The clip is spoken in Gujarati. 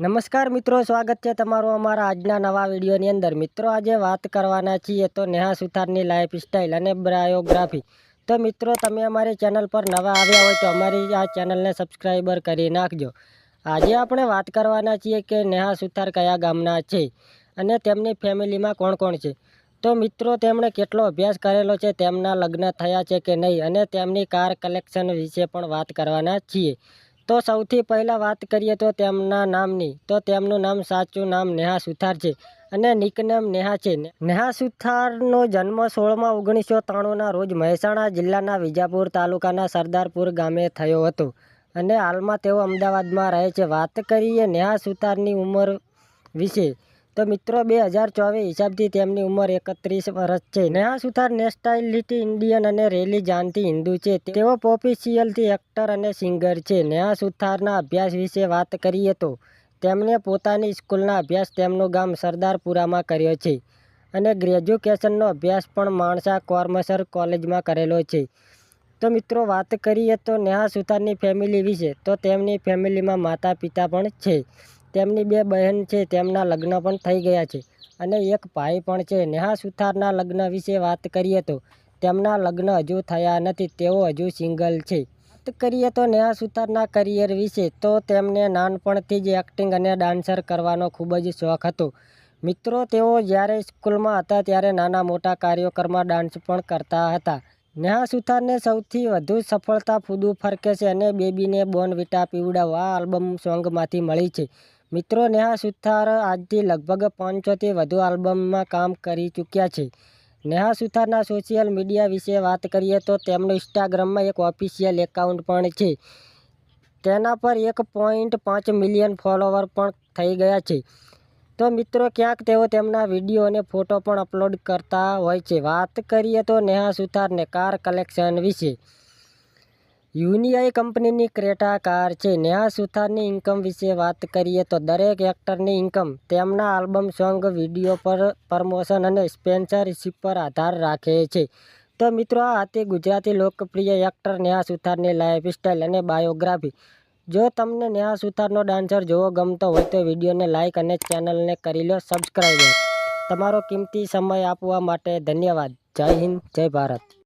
નમસ્કાર મિત્રો, સ્વાગત છે તમારું અમારા આજના નવા વિડીયોની અંદર। મિત્રો આજે વાત કરવાના છીએ તો નેહા સુથારની લાઈફસ્ટાઈલ અને બાયોગ્રાફી। તો મિત્રો તમે અમારી ચેનલ પર નવા આવ્યા હોય તો અમારી આ ચેનલને સબસ્ક્રાઈબર કરી નાખજો। આજે આપણે વાત કરવાના છીએ કે નેહા સુથાર કયા ગામના છે અને તેમની ફેમિલીમાં કોણ કોણ છે। તો મિત્રો તેમણે કેટલો અભ્યાસ કરેલો છે, તેમના લગ્ન થયા છે કે નહીં અને તેમની કાર કલેક્શન વિશે પણ વાત કરવાના છીએ। તો સૌથી પહેલાં વાત કરીએ તો તેમના નામની, તો તેમનું નામ સાચું નામ નેહા સુથાર છે અને નિકનેમ નેહા છે। નેહા સુથારનો જન્મ 16/1993ના રોજ મહેસાણા જિલ્લાના વિજાપુર તાલુકાના સરદારપુર ગામે થયો હતો અને હાલમાં તેઓ અમદાવાદમાં રહે છે। વાત કરીએ નેહા સુથારની ઉંમર વિશે તો મિત્રો 2024 હિસાબથી તેમની ઉંમર 31 વર્ષ છે। નેહા સુથાર નેશનાલિટી ઇન્ડિયન અને રેલી જાણતી હિન્દુ છે। તેઓ ઓફિશિયલથી એક્ટર અને સિંગર છે। નેહા સુથારના અભ્યાસ વિશે વાત કરીએ તો તેમણે પોતાની સ્કૂલના અભ્યાસ તેમનું ગામ સરદારપુરામાં કર્યો છે અને ગ્રેજ્યુએશનનો અભ્યાસ પણ માણસા કોમર્સ કોલેજમાં કરેલો છે। તો મિત્રો વાત કરીએ તો નેહા સુથારની ફેમિલી વિશે તો તેમની ફેમિલીમાં માતા પિતા પણ છે, તેમની 2 બહેન છે, તેમના લગ્ન પણ થઈ ગયા છે અને એક ભાઈ પણ છે। નેહા સુથારના લગ્ન વિશે વાત કરીએ તો તેમના લગ્ન હજુ થયા નથી, તેઓ હજુ સિંગલ છે। વાત કરીએ તો નેહા સુથારના કરિયર વિશે તો તેમને નાનપણથી જ એક્ટિંગ અને ડાન્સર કરવાનો ખૂબ જ શોખ હતો। મિત્રો તેઓ જ્યારે સ્કૂલમાં હતા ત્યારે નાના મોટા કાર્યક્રમમાં ડાન્સ પણ કરતા હતા। નેહા સુથારને સૌથી વધુ સફળતા ફૂદુ ફરકે છે અને બેબીને બોર્નવિટા પીવડાવો આ આલ્બમ સોંગમાંથી મળી છે। મિત્રો નેહા સુથાર આજથી લગભગ 500થી વધુ આલ્બમમાં કામ કરી ચૂક્યા છે। નેહા સુથારના સોશિયલ મીડિયા વિશે વાત કરીએ તો તેમનું ઇન્સ્ટાગ્રામમાં એક ઓફિશિયલ એકાઉન્ટ પણ છે, તેના પર 1.5 મિલિયન ફોલોવર પણ થઈ ગયા છે। તો મિત્રો ક્યાંક તેઓ તેમના વિડીયો અને ફોટો પણ અપલોડ કરતા હોય છે। વાત કરીએ તો નેહા સુથારને કાર કલેક્શન વિશે યુનિઆઈ કંપનીની ક્રેટા કાર છે। નેહા સુથારની ઇન્કમ વિશે વાત કરીએ તો દરેક એક્ટરની ઇન્કમ તેમના આલ્બમ સોંગ, વિડીયો પર પ્રમોશન અને સ્પોન્સરશિપ પર આધાર રાખે છે। તો મિત્રો આ હતી ગુજરાતી લોકપ્રિય એક્ટર નેહા સુથારની લાઈફસ્ટાઈલ અને બાયોગ્રાફી। જો તમને નેહા સુથારનો ડાન્સર જોવો ગમતો હોય તો વિડીયોને લાઇક અને ચેનલને કરી લો સબસ્ક્રાઈબ। તમારો કિંમતી સમય આપવા માટે ધન્યવાદ। જય હિન્દ, જય ભારત।